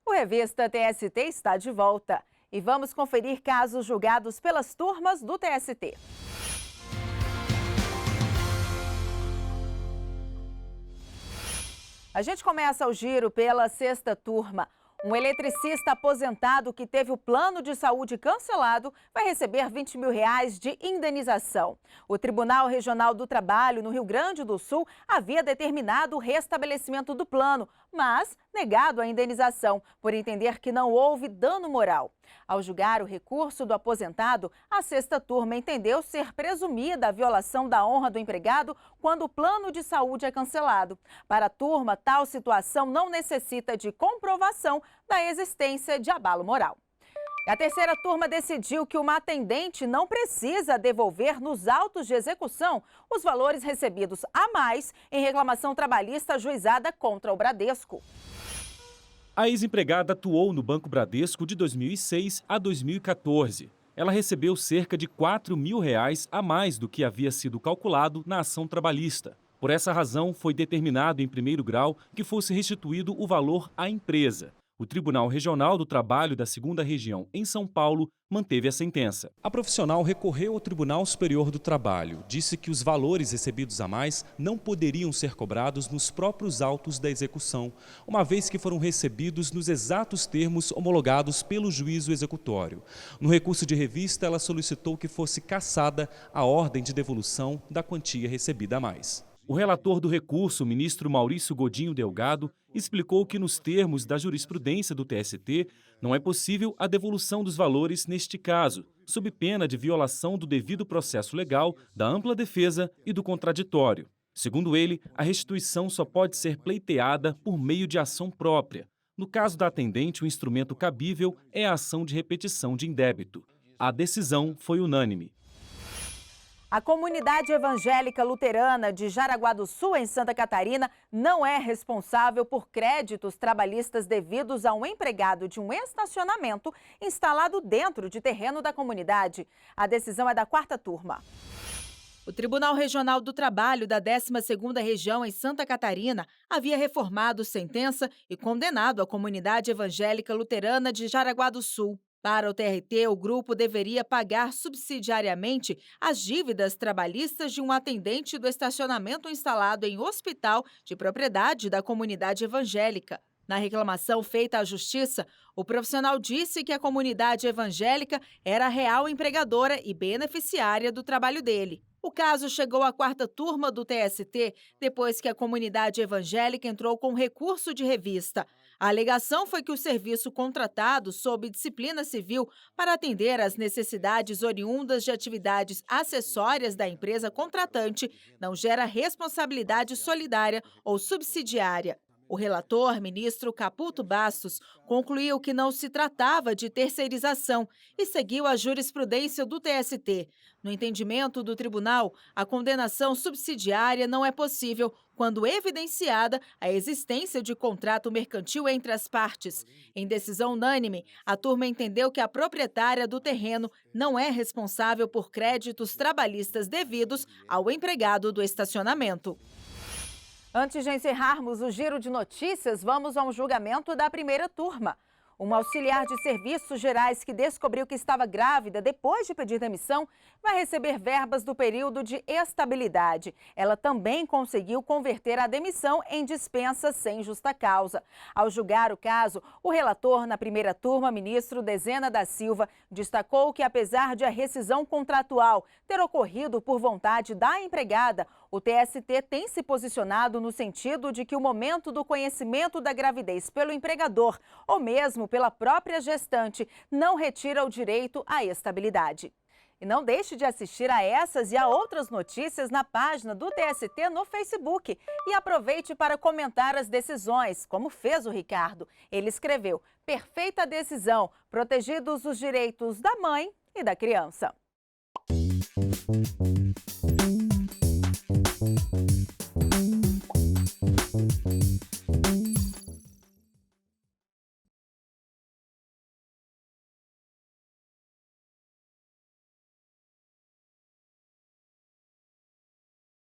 O Revista TST está de volta e vamos conferir casos julgados pelas turmas do TST. A gente começa o giro pela sexta turma. Um eletricista aposentado que teve o plano de saúde cancelado vai receber R$20 mil de indenização. O Tribunal Regional do Trabalho, no Rio Grande do Sul, havia determinado o restabelecimento do plano, mas negado a indenização, por entender que não houve dano moral. Ao julgar o recurso do aposentado, a sexta turma entendeu ser presumida a violação da honra do empregado quando o plano de saúde é cancelado. Para a turma, tal situação não necessita de comprovação da existência de abalo moral. A terceira turma decidiu que uma atendente não precisa devolver nos autos de execução os valores recebidos a mais em reclamação trabalhista ajuizada contra o Bradesco. A ex-empregada atuou no Banco Bradesco de 2006 a 2014. Ela recebeu cerca de R$4 mil a mais do que havia sido calculado na ação trabalhista. Por essa razão, foi determinado em primeiro grau que fosse restituído o valor à empresa. O Tribunal Regional do Trabalho da 2ª Região, em São Paulo, manteve a sentença. A profissional recorreu ao Tribunal Superior do Trabalho. Disse que os valores recebidos a mais não poderiam ser cobrados nos próprios autos da execução, uma vez que foram recebidos nos exatos termos homologados pelo juízo executório. No recurso de revista, ela solicitou que fosse cassada a ordem de devolução da quantia recebida a mais. O relator do recurso, o ministro Maurício Godinho Delgado, explicou que nos termos da jurisprudência do TST, não é possível a devolução dos valores neste caso, sob pena de violação do devido processo legal, da ampla defesa e do contraditório. Segundo ele, a restituição só pode ser pleiteada por meio de ação própria. No caso da atendente, o instrumento cabível é a ação de repetição de indébito. A decisão foi unânime. A comunidade evangélica luterana de Jaraguá do Sul, em Santa Catarina, não é responsável por créditos trabalhistas devidos a um empregado de um estacionamento instalado dentro de terreno da comunidade. A decisão é da 4ª turma. O Tribunal Regional do Trabalho da 12ª Região, em Santa Catarina, havia reformado sentença e condenado a comunidade evangélica luterana de Jaraguá do Sul. Para o TRT, o grupo deveria pagar subsidiariamente as dívidas trabalhistas de um atendente do estacionamento instalado em hospital de propriedade da comunidade evangélica. Na reclamação feita à Justiça, o profissional disse que a comunidade evangélica era a real empregadora e beneficiária do trabalho dele. O caso chegou à 4ª turma do TST depois que a comunidade evangélica entrou com recurso de revista. A alegação foi que o serviço contratado sob disciplina civil para atender às necessidades oriundas de atividades acessórias da empresa contratante não gera responsabilidade solidária ou subsidiária. O relator, ministro Caputo Bastos, concluiu que não se tratava de terceirização e seguiu a jurisprudência do TST. No entendimento do tribunal, a condenação subsidiária não é possível quando evidenciada a existência de contrato mercantil entre as partes. Em decisão unânime, a turma entendeu que a proprietária do terreno não é responsável por créditos trabalhistas devidos ao empregado do estacionamento. Antes de encerrarmos o giro de notícias, vamos a um julgamento da primeira turma. Uma auxiliar de serviços gerais que descobriu que estava grávida depois de pedir demissão vai receber verbas do período de estabilidade. Ela também conseguiu converter a demissão em dispensa sem justa causa. Ao julgar o caso, o relator na primeira turma, ministro Dezena da Silva, destacou que apesar de a rescisão contratual ter ocorrido por vontade da empregada, o TST tem se posicionado no sentido de que o momento do conhecimento da gravidez pelo empregador ou mesmo pela própria gestante não retira o direito à estabilidade. E não deixe de assistir a essas e a outras notícias na página do TST no Facebook. E aproveite para comentar as decisões, como fez o Ricardo. Ele escreveu: perfeita decisão, protegidos os direitos da mãe e da criança.